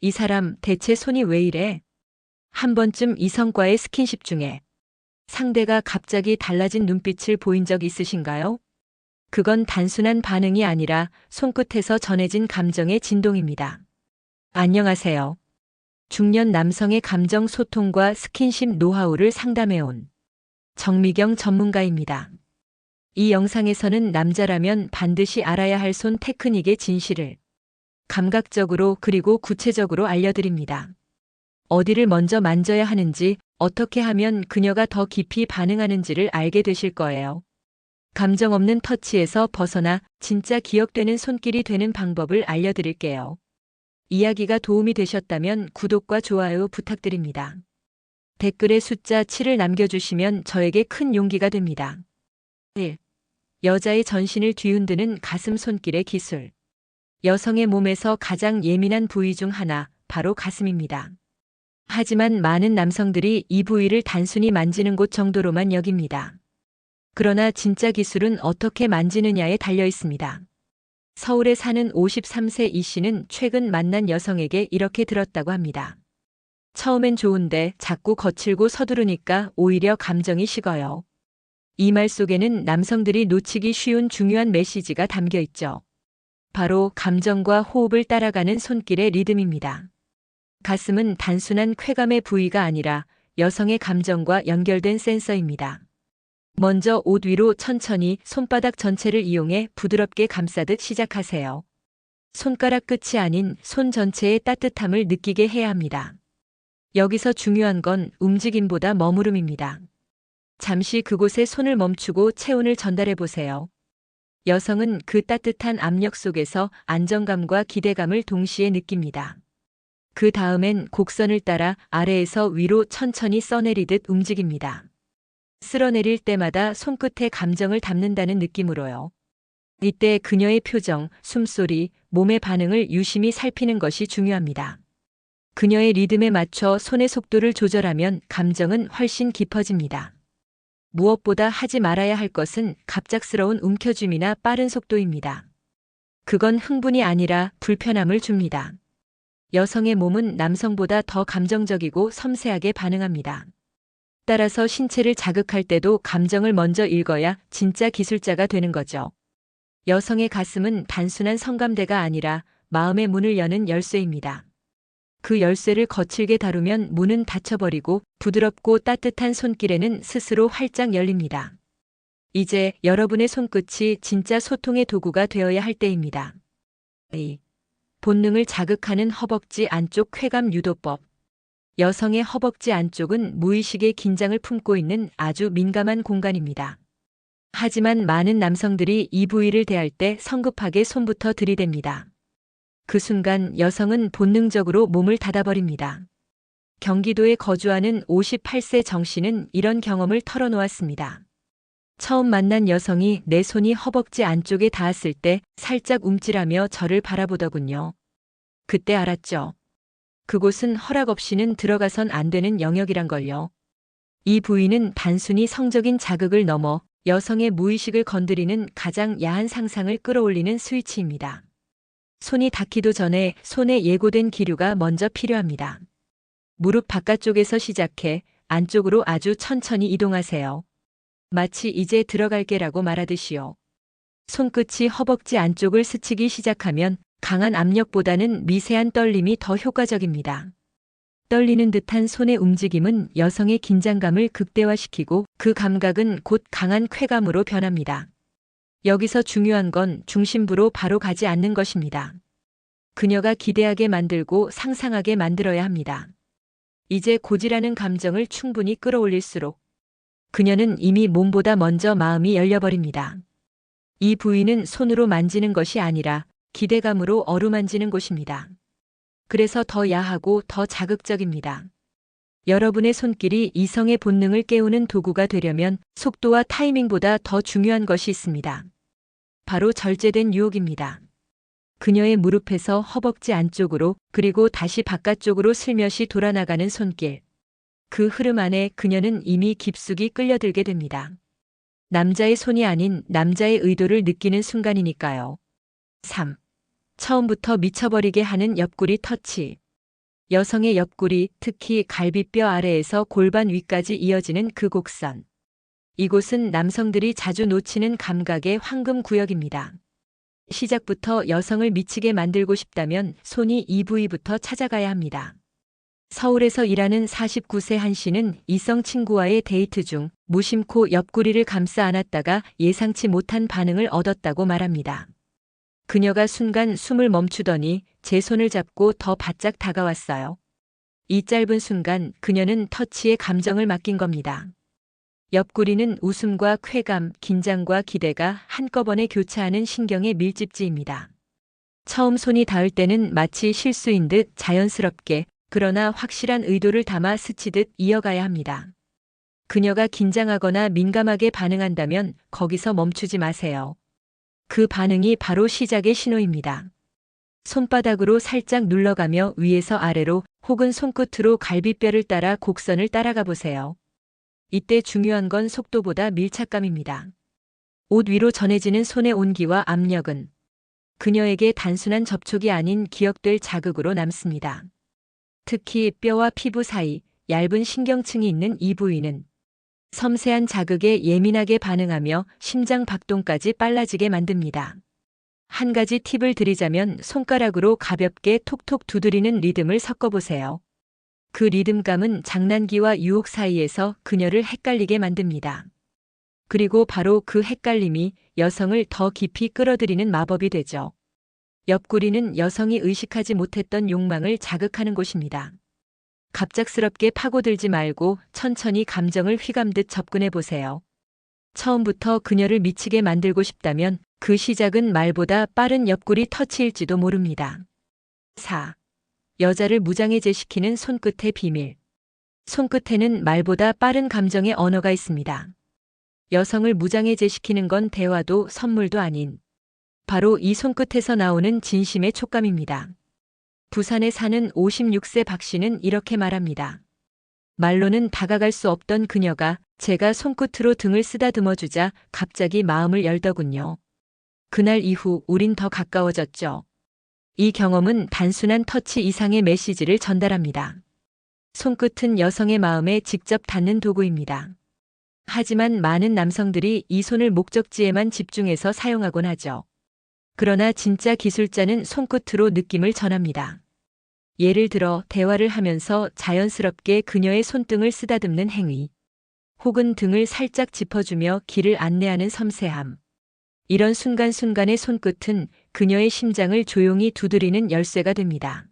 이 사람 대체 손이 왜 이래? 한 번쯤 이성과의 스킨십 중에 상대가 갑자기 달라진 눈빛을 보인 적 있으신가요? 그건 단순한 반응이 아니라 손끝에서 전해진 감정의 진동입니다. 안녕하세요. 중년 남성의 감정 소통과 스킨십 노하우를 상담해온 정미경 전문가입니다. 이 영상에서는 남자라면 반드시 알아야 할 손 테크닉의 진실을 감각적으로 그리고 구체적으로 알려드립니다. 어디를 먼저 만져야 하는지, 어떻게 하면 그녀가 더 깊이 반응하는지를 알게 되실 거예요. 감정 없는 터치에서 벗어나 진짜 기억되는 손길이 되는 방법을 알려드릴게요. 이야기가 도움이 되셨다면 구독과 좋아요 부탁드립니다. 댓글에 숫자 7을 남겨주시면 저에게 큰 용기가 됩니다. 1. 여자의 전신을 뒤흔드는 가슴 손길의 기술. 여성의 몸에서 가장 예민한 부위 중 하나, 바로 가슴입니다. 하지만 많은 남성들이 이 부위를 단순히 만지는 곳 정도로만 여깁니다. 그러나 진짜 기술은 어떻게 만지느냐에 달려 있습니다. 서울에 사는 53세 이 씨는 최근 만난 여성에게 이렇게 들었다고 합니다. 처음엔 좋은데 자꾸 거칠고 서두르니까 오히려 감정이 식어요. 이 말 속에는 남성들이 놓치기 쉬운 중요한 메시지가 담겨 있죠. 바로 감정과 호흡을 따라가는 손길의 리듬입니다. 가슴은 단순한 쾌감의 부위가 아니라 여성의 감정과 연결된 센서입니다. 먼저 옷 위로 천천히 손바닥 전체를 이용해 부드럽게 감싸듯 시작하세요. 손가락 끝이 아닌 손 전체의 따뜻함을 느끼게 해야 합니다. 여기서 중요한 건 움직임보다 머무름입니다. 잠시 그곳에 손을 멈추고 체온을 전달해 보세요. 여성은 그 따뜻한 압력 속에서 안정감과 기대감을 동시에 느낍니다. 그 다음엔 곡선을 따라 아래에서 위로 천천히 써내리듯 움직입니다. 쓸어내릴 때마다 손끝에 감정을 담는다는 느낌으로요. 이때 그녀의 표정, 숨소리, 몸의 반응을 유심히 살피는 것이 중요합니다. 그녀의 리듬에 맞춰 손의 속도를 조절하면 감정은 훨씬 깊어집니다. 무엇보다 하지 말아야 할 것은 갑작스러운 움켜쥐기나 빠른 속도입니다. 그건 흥분이 아니라 불편함을 줍니다. 여성의 몸은 남성보다 더 감정적이고 섬세하게 반응합니다. 따라서 신체를 자극할 때도 감정을 먼저 읽어야 진짜 기술자가 되는 거죠. 여성의 가슴은 단순한 성감대가 아니라 마음의 문을 여는 열쇠입니다. 그 열쇠를 거칠게 다루면 문은 닫혀버리고 부드럽고 따뜻한 손길에는 스스로 활짝 열립니다. 이제 여러분의 손끝이 진짜 소통의 도구가 되어야 할 때입니다. 2. 본능을 자극하는 허벅지 안쪽 쾌감 유도법. 여성의 허벅지 안쪽은 무의식의 긴장을 품고 있는 아주 민감한 공간입니다. 하지만 많은 남성들이 이 부위를 대할 때 성급하게 손부터 들이댑니다. 그 순간 여성은 본능적으로 몸을 닫아버립니다. 경기도에 거주하는 58세 정 씨는 이런 경험을 털어놓았습니다. 처음 만난 여성이 내 손이 허벅지 안쪽에 닿았을 때 살짝 움찔하며 저를 바라보더군요. 그때 알았죠. 그곳은 허락 없이는 들어가선 안 되는 영역이란 걸요. 이 부위는 단순히 성적인 자극을 넘어 여성의 무의식을 건드리는 가장 야한 상상을 끌어올리는 스위치입니다. 손이 닿기도 전에 손에 예고된 기류가 먼저 필요합니다. 무릎 바깥쪽에서 시작해 안쪽으로 아주 천천히 이동하세요. 마치 이제 들어갈게라고 말하듯이요. 손끝이 허벅지 안쪽을 스치기 시작하면 강한 압력보다는 미세한 떨림이 더 효과적입니다. 떨리는 듯한 손의 움직임은 여성의 긴장감을 극대화시키고 그 감각은 곧 강한 쾌감으로 변합니다. 여기서 중요한 건 중심부로 바로 가지 않는 것입니다. 그녀가 기대하게 만들고 상상하게 만들어야 합니다. 이제 고지라는 감정을 충분히 끌어올릴수록 그녀는 이미 몸보다 먼저 마음이 열려버립니다. 이 부위는 손으로 만지는 것이 아니라 기대감으로 어루만지는 곳입니다. 그래서 더 야하고 더 자극적입니다. 여러분의 손길이 이성의 본능을 깨우는 도구가 되려면 속도와 타이밍보다 더 중요한 것이 있습니다. 바로 절제된 유혹입니다. 그녀의 무릎에서 허벅지 안쪽으로 그리고 다시 바깥쪽으로 슬며시 돌아나가는 손길. 그 흐름 안에 그녀는 이미 깊숙이 끌려들게 됩니다. 남자의 손이 아닌 남자의 의도를 느끼는 순간이니까요. 3. 처음부터 미쳐버리게 하는 옆구리 터치. 여성의 옆구리, 특히 갈비뼈 아래에서 골반 위까지 이어지는 그 곡선. 이곳은 남성들이 자주 놓치는 감각의 황금 구역입니다. 시작부터 여성을 미치게 만들고 싶다면 손이 이 부위부터 찾아가야 합니다. 서울에서 일하는 49세 한 씨는 이성 친구와의 데이트 중 무심코 옆구리를 감싸 안았다가 예상치 못한 반응을 얻었다고 말합니다. 그녀가 순간 숨을 멈추더니 제 손을 잡고 더 바짝 다가왔어요. 이 짧은 순간 그녀는 터치에 감정을 맡긴 겁니다. 옆구리는 웃음과 쾌감, 긴장과 기대가 한꺼번에 교차하는 신경의 밀집지입니다. 처음 손이 닿을 때는 마치 실수인 듯 자연스럽게, 그러나 확실한 의도를 담아 스치듯 이어가야 합니다. 그녀가 긴장하거나 민감하게 반응한다면 거기서 멈추지 마세요. 그 반응이 바로 시작의 신호입니다. 손바닥으로 살짝 눌러가며 위에서 아래로 혹은 손끝으로 갈비뼈를 따라 곡선을 따라가 보세요. 이때 중요한 건 속도보다 밀착감입니다. 옷 위로 전해지는 손의 온기와 압력은 그녀에게 단순한 접촉이 아닌 기억될 자극으로 남습니다. 특히 뼈와 피부 사이 얇은 신경층이 있는 이 부위는 섬세한 자극에 예민하게 반응하며 심장 박동까지 빨라지게 만듭니다. 한 가지 팁을 드리자면 손가락으로 가볍게 톡톡 두드리는 리듬을 섞어보세요. 그 리듬감은 장난기와 유혹 사이에서 그녀를 헷갈리게 만듭니다. 그리고 바로 그 헷갈림이 여성을 더 깊이 끌어들이는 마법이 되죠. 옆구리는 여성이 의식하지 못했던 욕망을 자극하는 곳입니다. 갑작스럽게 파고들지 말고 천천히 감정을 휘감듯 접근해 보세요. 처음부터 그녀를 미치게 만들고 싶다면 그 시작은 말보다 빠른 옆구리 터치일지도 모릅니다. 4. 여자를 무장해제시키는 손끝의 비밀. 손끝에는 말보다 빠른 감정의 언어가 있습니다. 여성을 무장해제시키는 건 대화도 선물도 아닌 바로 이 손끝에서 나오는 진심의 촉감입니다. 부산에 사는 56세 박 씨는 이렇게 말합니다. 말로는 다가갈 수 없던 그녀가 제가 손끝으로 등을 쓰다듬어 주자 갑자기 마음을 열더군요. 그날 이후 우린 더 가까워졌죠. 이 경험은 단순한 터치 이상의 메시지를 전달합니다. 손끝은 여성의 마음에 직접 닿는 도구입니다. 하지만 많은 남성들이 이 손을 목적지에만 집중해서 사용하곤 하죠. 그러나 진짜 기술자는 손끝으로 느낌을 전합니다. 예를 들어 대화를 하면서 자연스럽게 그녀의 손등을 쓰다듬는 행위, 혹은 등을 살짝 짚어주며 길을 안내하는 섬세함. 이런 순간순간의 손끝은 그녀의 심장을 조용히 두드리는 열쇠가 됩니다.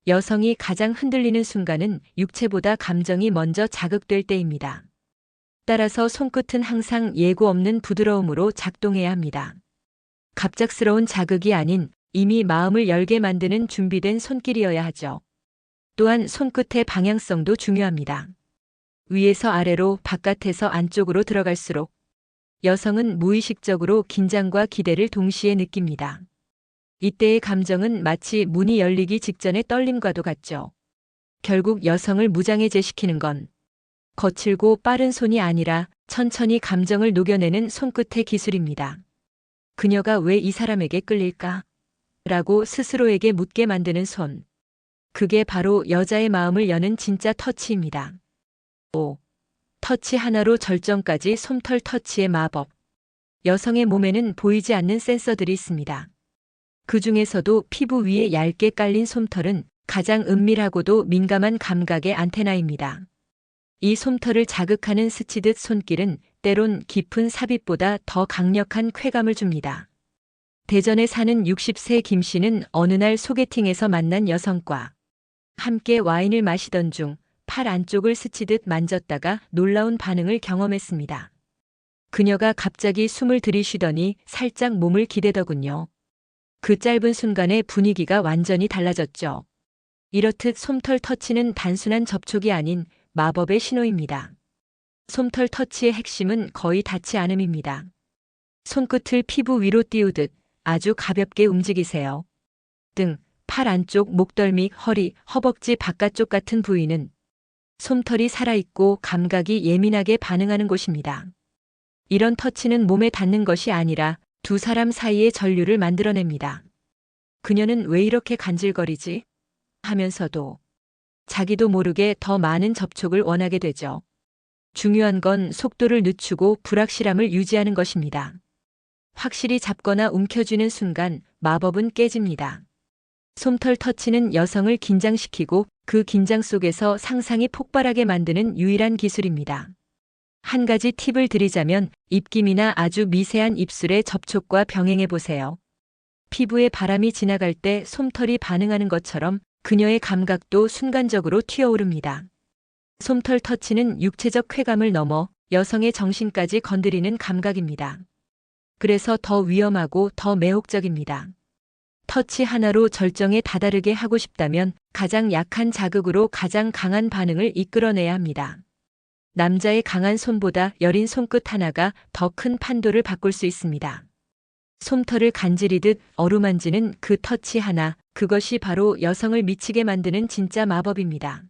여성이 가장 흔들리는 순간은 육체보다 감정이 먼저 자극될 때입니다. 따라서 손끝은 항상 예고 없는 부드러움으로 작동해야 합니다. 갑작스러운 자극이 아닌 이미 마음을 열게 만드는 준비된 손길이어야 하죠. 또한 손끝의 방향성도 중요합니다. 위에서 아래로, 바깥에서 안쪽으로 들어갈수록 여성은 무의식적으로 긴장과 기대를 동시에 느낍니다. 이때의 감정은 마치 문이 열리기 직전의 떨림과도 같죠. 결국 여성을 무장해제시키는 건 거칠고 빠른 손이 아니라 천천히 감정을 녹여내는 손끝의 기술입니다. 그녀가 왜 이 사람에게 끌릴까? 라고 스스로에게 묻게 만드는 손. 그게 바로 여자의 마음을 여는 진짜 터치입니다. 5. 터치 하나로 절정까지 솜털 터치의 마법. 여성의 몸에는 보이지 않는 센서들이 있습니다. 그 중에서도 피부 위에 얇게 깔린 솜털은 가장 은밀하고도 민감한 감각의 안테나입니다. 이 솜털을 자극하는 스치듯 손길은 때론 깊은 삽입보다 더 강력한 쾌감을 줍니다. 대전에 사는 60세 김 씨는 어느 날 소개팅에서 만난 여성과 함께 와인을 마시던 중 팔 안쪽을 스치듯 만졌다가 놀라운 반응을 경험했습니다. 그녀가 갑자기 숨을 들이쉬더니 살짝 몸을 기대더군요. 그 짧은 순간에 분위기가 완전히 달라졌죠. 이렇듯 솜털 터치는 단순한 접촉이 아닌 마법의 신호입니다. 솜털 터치의 핵심은 거의 닿지 않음입니다. 손끝을 피부 위로 띄우듯 아주 가볍게 움직이세요. 등, 팔 안쪽, 목덜미, 허리, 허벅지 바깥쪽 같은 부위는 솜털이 살아있고 감각이 예민하게 반응하는 곳입니다. 이런 터치는 몸에 닿는 것이 아니라 두 사람 사이의 전류를 만들어냅니다. 그녀는 왜 이렇게 간질거리지? 하면서도 자기도 모르게 더 많은 접촉을 원하게 되죠. 중요한 건 속도를 늦추고 불확실함을 유지하는 것입니다. 확실히 잡거나 움켜쥐는 순간 마법은 깨집니다. 솜털 터치는 여성을 긴장시키고 그 긴장 속에서 상상이 폭발하게 만드는 유일한 기술입니다. 한 가지 팁을 드리자면 입김이나 아주 미세한 입술의 접촉과 병행해 보세요. 피부에 바람이 지나갈 때 솜털이 반응하는 것처럼 그녀의 감각도 순간적으로 튀어오릅니다. 솜털 터치는 육체적 쾌감을 넘어 여성의 정신까지 건드리는 감각입니다. 그래서 더 위험하고 더 매혹적입니다. 터치 하나로 절정에 다다르게 하고 싶다면 가장 약한 자극으로 가장 강한 반응을 이끌어내야 합니다. 남자의 강한 손보다 여린 손끝 하나가 더 큰 판도를 바꿀 수 있습니다. 솜털을 간지리듯 어루만지는 그 터치 하나, 그것이 바로 여성을 미치게 만드는 진짜 마법입니다.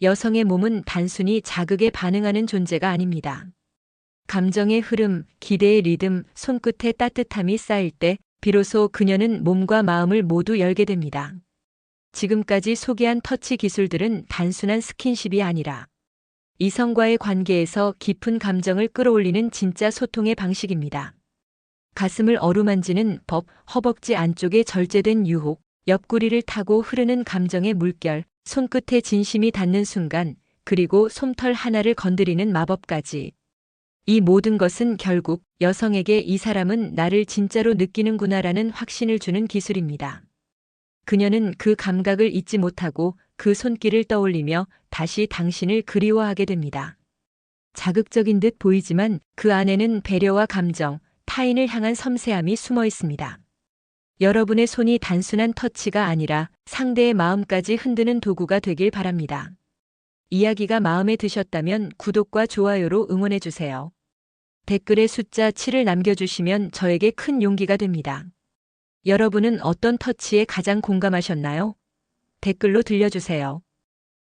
여성의 몸은 단순히 자극에 반응하는 존재가 아닙니다. 감정의 흐름, 기대의 리듬, 손끝의 따뜻함이 쌓일 때 비로소 그녀는 몸과 마음을 모두 열게 됩니다. 지금까지 소개한 터치 기술들은 단순한 스킨십이 아니라 이성과의 관계에서 깊은 감정을 끌어올리는 진짜 소통의 방식입니다. 가슴을 어루만지는 법, 허벅지 안쪽에 절제된 유혹, 옆구리를 타고 흐르는 감정의 물결, 손끝에 진심이 닿는 순간, 그리고 솜털 하나를 건드리는 마법까지. 이 모든 것은 결국 여성에게 이 사람은 나를 진짜로 느끼는구나라는 확신을 주는 기술입니다. 그녀는 그 감각을 잊지 못하고 그 손길을 떠올리며 다시 당신을 그리워하게 됩니다. 자극적인 듯 보이지만 그 안에는 배려와 감정, 타인을 향한 섬세함이 숨어 있습니다. 여러분의 손이 단순한 터치가 아니라 상대의 마음까지 흔드는 도구가 되길 바랍니다. 이야기가 마음에 드셨다면 구독과 좋아요로 응원해주세요. 댓글에 숫자 7을 남겨주시면 저에게 큰 용기가 됩니다. 여러분은 어떤 터치에 가장 공감하셨나요? 댓글로 들려주세요.